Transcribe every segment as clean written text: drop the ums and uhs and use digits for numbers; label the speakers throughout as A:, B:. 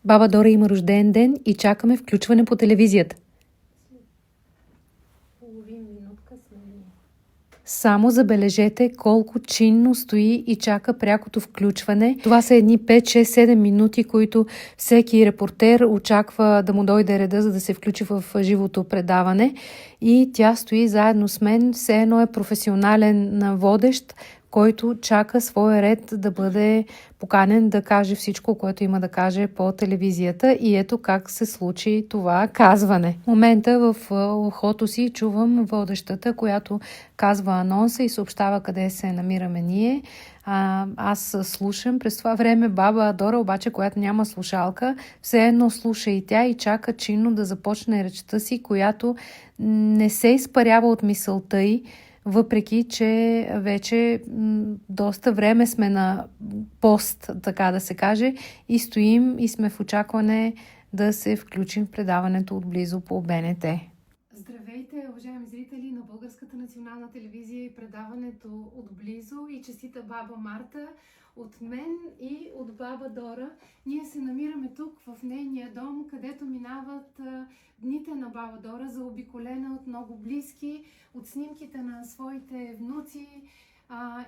A: Баба Дора има рожден ден и чакаме включване по телевизията.
B: Половин минутка сме ние.
A: Само забележете колко чинно стои и чака прякото включване. Това са едни 5, 6, 7 минути, които всеки репортер очаква да му дойде реда, за да се включи в живото предаване. И тя стои заедно с мен, все едно е професионален водещ, който чака своя ред да бъде поканен да каже всичко, което има да каже по телевизията. И ето как се случи това казване. В момента в ухото си чувам водещата, която казва анонса и съобщава къде се намираме ние. Аз слушам. През това време баба Дора, обаче, която няма слушалка, все едно слуша и тя и чака чинно да започне речта си, която не се изпарява от мисълта й, въпреки че вече доста време сме на пост, така да се каже, и стоим и сме в очакване да се включим в предаването отблизо по БНТ.
B: Здравейте, уважаеми зрители на Българската национална телевизия и предаването отблизо и честита баба Марта от мен и от баба Дора. Ние се намираме тук в нейния дом, където минават дните на баба Дора, заобиколена от много близки, от снимките на своите внуци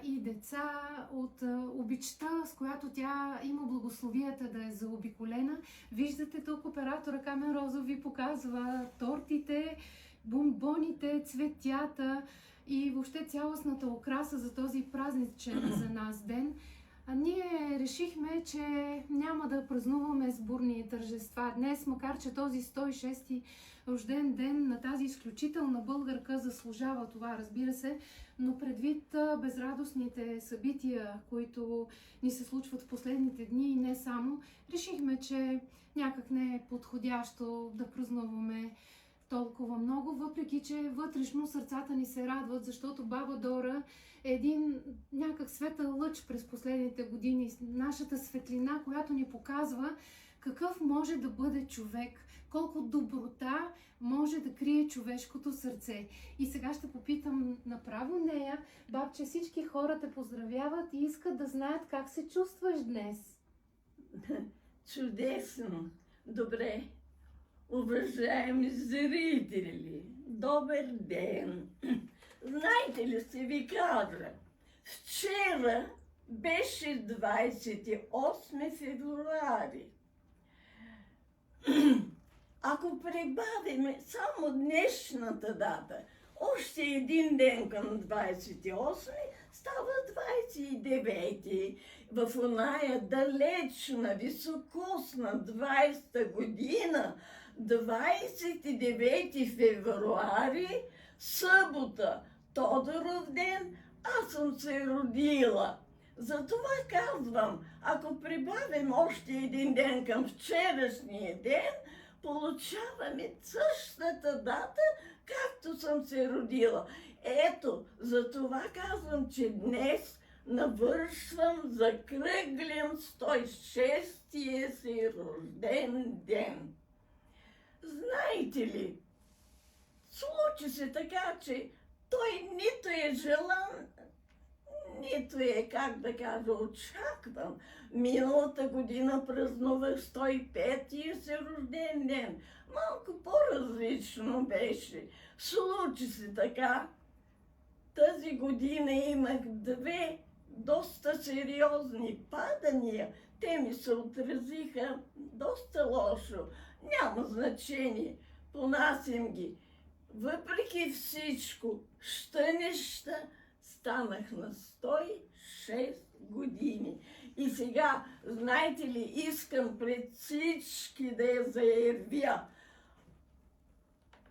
B: и деца, от обичта, с която тя има благословията да е заобиколена. Виждате тук оператора Камен Розов ви показва тортите, бомбоните, цветята и въобще цялостната украса за този празничен за нас ден. Ние решихме, че няма да празнуваме сборни тържества днес, макар че този 106-ти рожден ден на тази изключителна българка заслужава това, разбира се, но предвид безрадостните събития, които ни се случват в последните дни и не само, решихме, че някак не е подходящо да празнуваме толкова много, въпреки че вътрешно сърцата ни се радват, защото баба Дора е един някак светъл лъч през последните години. Нашата светлина, която ни показва какъв може да бъде човек, колко доброта може да крие човешкото сърце. И сега ще попитам направо нея, бабче, всички хора те поздравяват и искат да знаят как се чувстваш днес.
C: Чудесно! Добре! Уважаеми зрители, добър ден! Знаете ли, ще ви кажа, вчера беше 28 февруари. Ако прибавим само днешната дата, още един ден към 28, става 29. В оная далечна, високосна 20-та година, 29 февруари, събота, Тодоров ден, аз съм се родила. Затова казвам, ако прибавим още един ден към вчерашния ден, получаваме същата дата, както съм се родила. Ето, за това казвам, че днес навършвам, закръглям 106-тия си рожден ден. Знаете ли, случи се така, че той нито е желан, нито е, как да кажа, очакван. Миналата година празнувах 105-тия си рожден ден. Малко по-различно беше. Случи се така. Тази година имах две доста сериозни падания. Те ми се отразиха доста лошо. Няма значение. Понасям ги. Въпреки всичко, щънеща, станах на 106 години. И сега, знаете ли, искам пред всички да я заявя.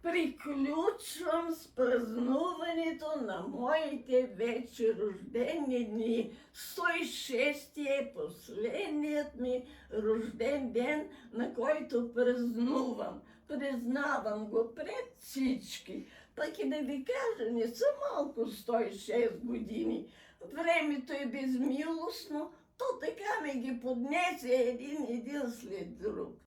C: Приключвам с празнуването на моите вече рождени дни. 106 е последният ми рожден ден, на който празнувам. Признавам го пред всички. Пък и да ви кажа, не са малко 106 години. Времето е безмилостно, то така ме ги поднесе един след друг.